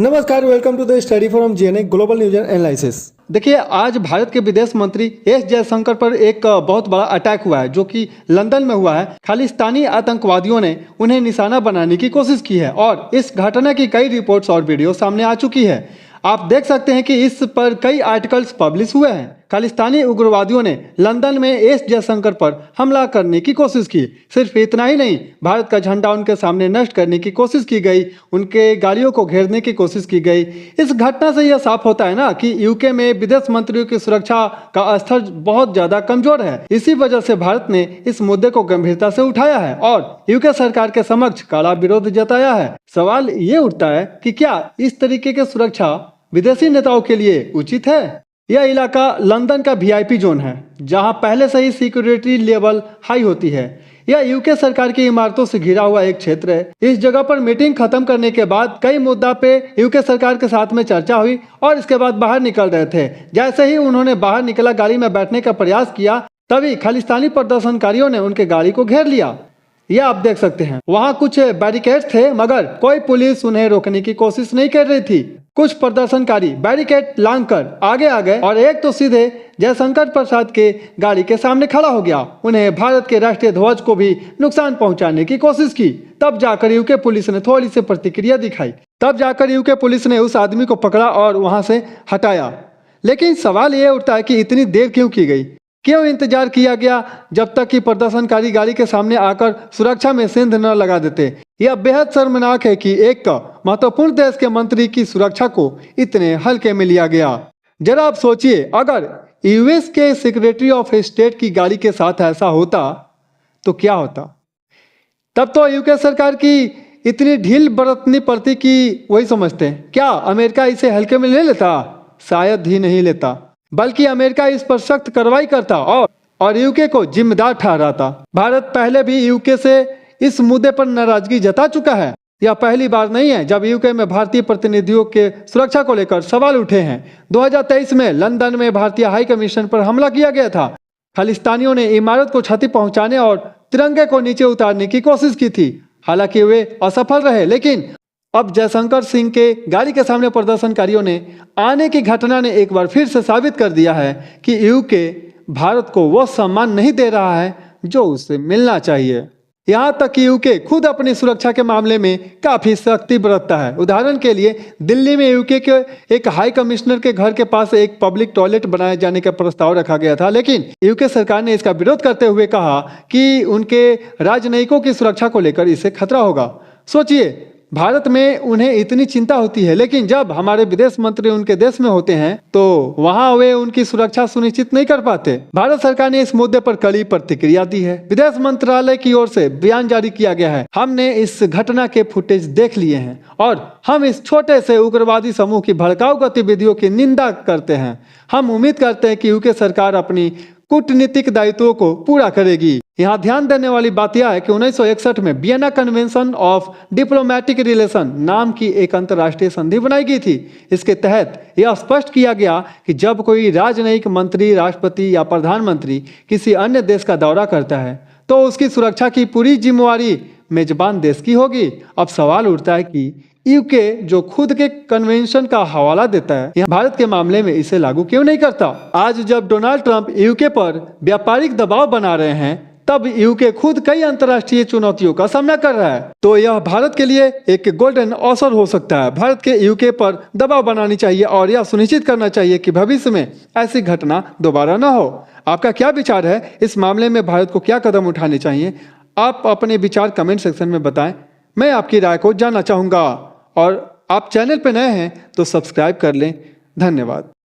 नमस्कार, welcome to the study forum GNA global news and analysis. देखिए, आज भारत के विदेश मंत्री एस जयशंकर पर एक बहुत बड़ा अटैक हुआ है जो कि लंदन में हुआ है। खालिस्तानी आतंकवादियों ने उन्हें निशाना बनाने की कोशिश की है और इस घटना की कई रिपोर्ट्स और वीडियो सामने आ चुकी है। आप देख सकते हैं कि इस पर कई आर्टिकल्स पब्लिश हुए हैं। खालिस्तानी उग्रवादियों ने लंदन में एस जयशंकर पर हमला करने की कोशिश की। सिर्फ इतना ही नहीं, भारत का झंडा उनके सामने नष्ट करने की कोशिश की गई, उनके गाड़ियों को घेरने की कोशिश की गई। इस घटना से यह साफ होता है ना कि यूके में विदेश मंत्रियों की सुरक्षा का स्तर बहुत ज्यादा कमजोर है। इसी वजह से भारत ने इस मुद्दे को गंभीरता से उठाया है और यूके सरकार के समक्ष कड़ा विरोध जताया है। सवाल ये उठता है कि क्या इस तरीके की सुरक्षा विदेशी नेताओं के लिए उचित है? यह इलाका लंदन का वीआईपी जोन है, जहां पहले से ही सिक्योरिटी लेवल हाई होती है। यह यूके सरकार की इमारतों से घिरा हुआ एक क्षेत्र है। इस जगह पर मीटिंग खत्म करने के बाद कई मुद्दा पे यूके सरकार के साथ में चर्चा हुई और इसके बाद बाहर निकल रहे थे। जैसे ही उन्होंने बाहर निकला, गाड़ी में बैठने का प्रयास किया, तभी खालिस्तानी प्रदर्शनकारियों ने उनके गाड़ी को घेर लिया। यह आप देख सकते हैं। वहां कुछ बैरिकेड थे, मगर कोई पुलिस उन्हें रोकने की कोशिश नहीं कर रही थी। कुछ प्रदर्शनकारी बैरिकेड लांघकर आगे आ गए और एक तो सीधे जयशंकर प्रसाद के गाड़ी के सामने खड़ा हो गया। उन्हें भारत के राष्ट्रीय ध्वज को भी नुकसान पहुंचाने की कोशिश की। तब जाकर यूके पुलिस ने थोड़ी सी प्रतिक्रिया दिखाई। तब जाकर यूके पुलिस ने उस आदमी को पकड़ा और वहां से हटाया। लेकिन सवाल ये उठता है कि इतनी देर क्यों की गई? क्यों इंतजार किया गया जब तक कि प्रदर्शनकारी गाड़ी के सामने आकर सुरक्षा में सेंध न लगा देते? यह बेहद शर्मनाक है कि एक महत्वपूर्ण देश के मंत्री की सुरक्षा को इतने हल्के में लिया गया। जरा आप सोचिए, अगर यूएस के सेक्रेटरी ऑफ स्टेट की गाड़ी के साथ ऐसा होता तो क्या होता? तब तो यूके सरकार की इतनी ढील बरतनी पड़ती कि वही समझते हैं। क्या अमेरिका इसे हल्के में ले लेता? शायद ही नहीं लेता, बल्कि अमेरिका इस पर सख्त कार्रवाई करता और यूके को जिम्मेदार ठहराता। भारत पहले भी यूके से इस मुद्दे पर नाराजगी जता चुका है। यह पहली बार नहीं है जब यूके में भारतीय प्रतिनिधियों के सुरक्षा को लेकर सवाल उठे हैं। 2023 में लंदन में भारतीय हाई कमीशन पर हमला किया गया था। खालिस्तानियों ने इमारत को क्षति पहुंचाने और तिरंगे को नीचे उतारने की कोशिश की थी। हालांकि वे असफल रहे, लेकिन अब जयशंकर सिंह के गाड़ी के सामने प्रदर्शनकारियों ने आने की घटना ने एक बार फिर से साबित कर दिया है कि यूके भारत को वो सम्मान नहीं दे रहा है जो उसे मिलना चाहिए। यहाँ तक कि यूके खुद अपनी सुरक्षा के मामले में काफी सख्ती बरतता है। उदाहरण के लिए, दिल्ली में यूके के एक हाई कमिश्नर के घर के पास एक पब्लिक टॉयलेट बनाए जाने का प्रस्ताव रखा गया था, लेकिन यूके सरकार ने इसका विरोध करते हुए कहा कि उनके राजनयिकों की सुरक्षा को लेकर इसे खतरा होगा। सोचिए, भारत में उन्हें इतनी चिंता होती है, लेकिन जब हमारे विदेश मंत्री उनके देश में होते हैं तो वहां वे उनकी सुरक्षा सुनिश्चित नहीं कर पाते। भारत सरकार ने इस मुद्दे पर कड़ी प्रतिक्रिया दी है। विदेश मंत्रालय की ओर से बयान जारी किया गया है। हमने इस घटना के फुटेज देख लिए हैं और हम इस छोटे से उग्रवादी समूह की भड़काऊ गतिविधियों की निंदा करते हैं। हम उम्मीद करते हैं कि यूके सरकार अपनी कूटनीतिक दायित्वों को पूरा करेगी। यहाँ ध्यान देने वाली बात यह है कि 1961 में Vienna convention of diplomatic relation नाम की एक अंतर्राष्ट्रीय संधि बनाई गई थी। इसके तहत यह स्पष्ट किया गया कि जब कोई राजनयिक मंत्री, राष्ट्रपति या प्रधानमंत्री किसी अन्य देश का दौरा करता है तो उसकी सुरक्षा की पूरी जिम्मेवारी मेजबान देश की होगी। अब सवाल उठता है कि यूके जो खुद के कन्वेंशन का हवाला देता है, यह भारत के मामले में इसे लागू क्यों नहीं करता? आज जब डोनाल्ड ट्रंप यूके पर व्यापारिक दबाव बना रहे हैं, तब यूके खुद कई अंतर्राष्ट्रीय चुनौतियों का सामना कर रहा है। तो यह भारत के लिए एक गोल्डन अवसर हो सकता है। भारत के यूके पर दबाव बनानी चाहिए और यह सुनिश्चित करना चाहिए कि भविष्य में ऐसी घटना दोबारा न हो। आपका क्या विचार है इस मामले में? भारत को क्या कदम उठाने चाहिए? आप अपने विचार कमेंट सेक्शन में बताएं। मैं आपकी राय को जानना चाहूँगा और आप चैनल पर नए हैं तो सब्सक्राइब कर लें। धन्यवाद।